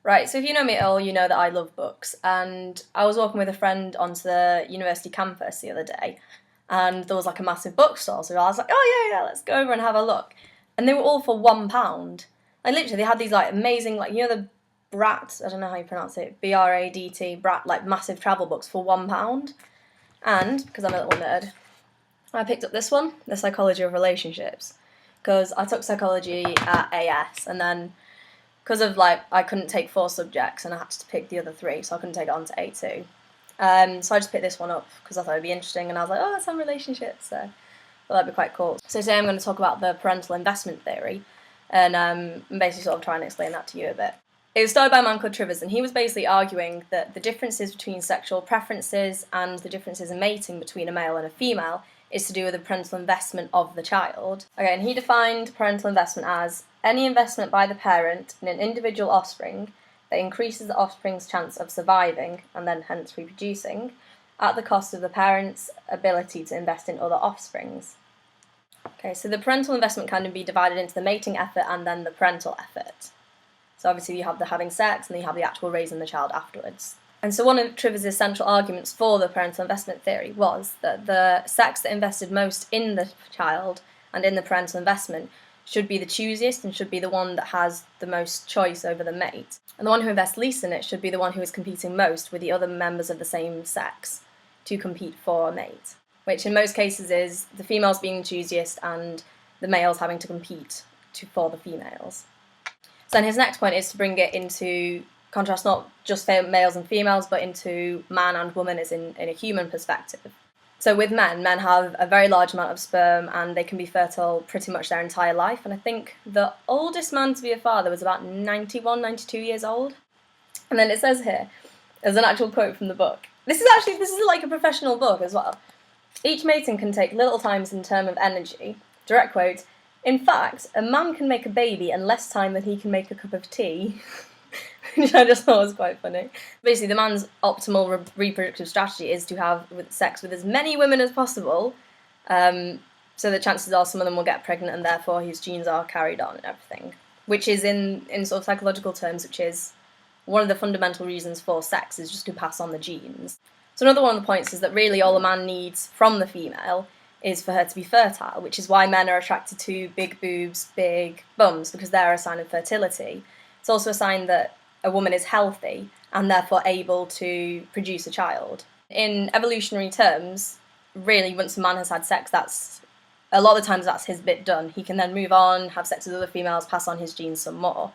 Right, so if you know me at all, you know that I love books, and I was walking with a friend onto the university campus the other day, and there was like a massive bookstore, so I was like, oh yeah, let's go over and have a look. And they were all for £1. Like literally, they had these like amazing, like, you know, the Brat, I don't know how you pronounce it, Bradt, Brat, like massive travel books for £1. And, because I'm a little nerd, I picked up this one, The Psychology of Relationships, because I took psychology at AS, and then because of like I couldn't take 4 subjects and I had to pick the other 3, so I couldn't take it on to A2. So I just picked this one up because I thought it'd be interesting, and I was like, oh, it's on relationships, so I thought that'd be quite cool. So today I'm going to talk about the parental investment theory, and basically sort of try and explain that to you a bit. It was started by a man called Traver, and he was basically arguing that the differences between sexual preferences and the differences in mating between a male and a female is to do with the parental investment of the child. Okay, and he defined parental investment as any investment by the parent in an individual offspring that increases the offspring's chance of surviving, and then hence reproducing, at the cost of the parent's ability to invest in other offsprings. Okay, so the parental investment can be divided into the mating effort and then the parental effort. So obviously you have the having sex and then you have the actual raising the child afterwards. And so one of Traver's central arguments for the parental investment theory was that the sex that invested most in the child and in the parental investment should be the choosiest and should be the one that has the most choice over the mate. And the one who invests least in it should be the one who is competing most with the other members of the same sex to compete for a mate, which in most cases is the females being the choosiest and the males having to compete for the females. So then his next point is to bring it into contrast, not just males and females, but into man and woman as in a human perspective. So with men have a very large amount of sperm and they can be fertile pretty much their entire life. And I think the oldest man to be a father was about 91, 92 years old. And then it says here, there's an actual quote from the book. This is like a professional book as well. Each mating can take little times in terms of energy. Direct quote, in fact, a man can make a baby in less time than he can make a cup of tea. Which I just thought was quite funny. Basically, the man's optimal reproductive strategy is to have sex with as many women as possible, so the chances are some of them will get pregnant and therefore his genes are carried on and everything. Which is, in sort of psychological terms, which is one of the fundamental reasons for sex, is just to pass on the genes. So another one of the points is that really all a man needs from the female is for her to be fertile, which is why men are attracted to big boobs, big bums, because they're a sign of fertility. It's also a sign that a woman is healthy and therefore able to produce a child. In evolutionary terms, really, once a man has had sex, that's a lot of the times that's his bit done. He can then move on, have sex with other females, pass on his genes some more.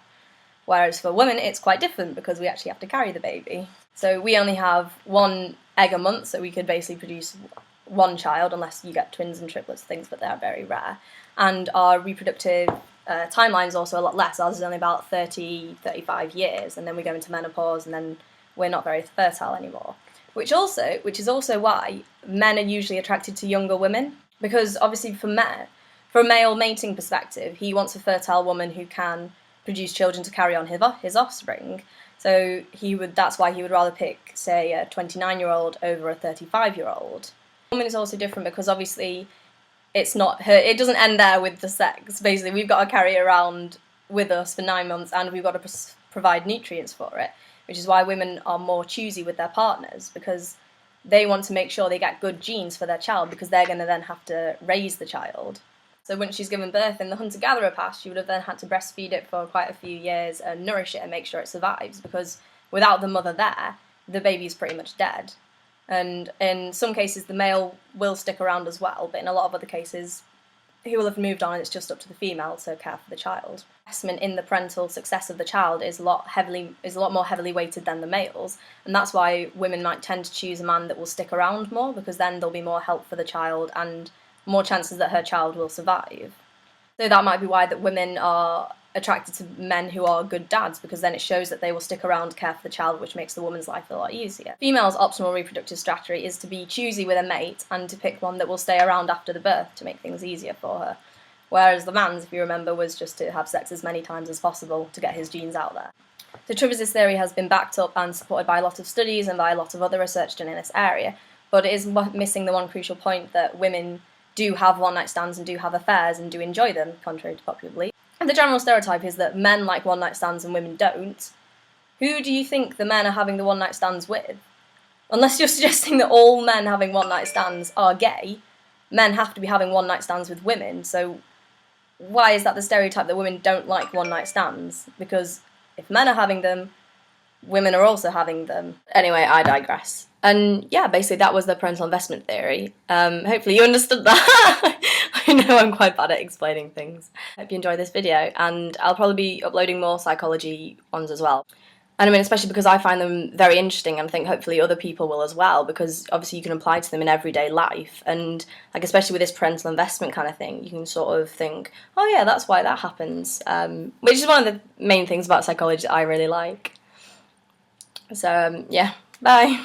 Whereas for women, it's quite different because we actually have to carry the baby. So we only have 1 egg a month, so we could basically produce 1 child, unless you get twins and triplets things, but they are very rare. And our reproductive timeline is also a lot less. Ours is only about 30, 35 years, and then we go into menopause, and then we're not very fertile anymore. Which is also why men are usually attracted to younger women, because obviously for a male mating perspective, he wants a fertile woman who can produce children to carry on his offspring. So that's why he would rather pick, say, a 29-year-old over a 35-year-old. Woman is also different because obviously it doesn't end there with the sex. Basically, we've got to carry it around with us for 9 months and we've got to provide nutrients for it, which is why women are more choosy with their partners, because they want to make sure they get good genes for their child, because they're going to then have to raise the child. So once she's given birth in the hunter-gatherer past, she would have then had to breastfeed it for quite a few years and nourish it and make sure it survives, because without the mother there, the baby's pretty much dead. And in some cases, the male will stick around as well, but in a lot of other cases, he will have moved on and it's just up to the female to care for the child. Investment in the parental success of the child is a lot more heavily weighted than the males, and that's why women might tend to choose a man that will stick around more, because then there'll be more help for the child and more chances that her child will survive. So that might be why that women are attracted to men who are good dads, because then it shows that they will stick around to care for the child, which makes the woman's life a lot easier. Female's optimal reproductive strategy is to be choosy with a mate and to pick one that will stay around after the birth to make things easier for her. Whereas the man's, if you remember, was just to have sex as many times as possible to get his genes out there. So Traver's theory has been backed up and supported by a lot of studies and by a lot of other research done in this area, but it is missing the one crucial point that women do have one-night stands and do have affairs and do enjoy them, contrary to popular belief. And the general stereotype is that men like one-night stands and women don't, who do you think the men are having the one-night stands with? Unless you're suggesting that all men having one-night stands are gay, men have to be having one-night stands with women, so why is that the stereotype that women don't like one-night stands? Because if men are having them, women are also having them. Anyway, I digress. And yeah, basically that was the parental investment theory. Hopefully you understood that. I know I'm quite bad at explaining things. Hope you enjoyed this video, and I'll probably be uploading more psychology ones as well. And I mean, especially because I find them very interesting, and I think hopefully other people will as well, because obviously you can apply to them in everyday life, and like especially with this parental investment kind of thing, you can sort of think, oh yeah, that's why that happens, which is one of the main things about psychology that I really like. So yeah, bye.